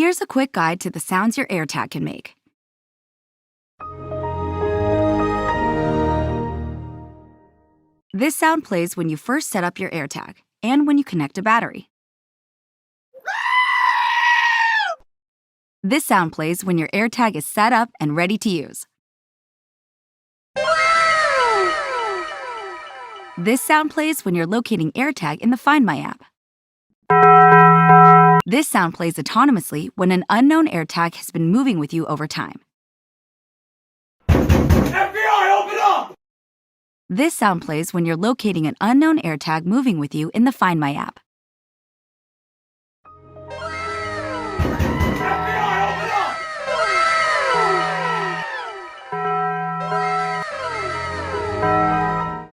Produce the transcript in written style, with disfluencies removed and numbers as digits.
Here's a quick guide to the sounds your AirTag can make. This sound plays when you first set up your AirTag and when you connect a battery. This sound plays when your AirTag is set up and ready to use. This sound plays when you're locating AirTag in the Find My app. This sound plays autonomously when an unknown AirTag has been moving with you over time. FBI, open up! This sound plays when you're locating an unknown AirTag moving with you in the Find My app.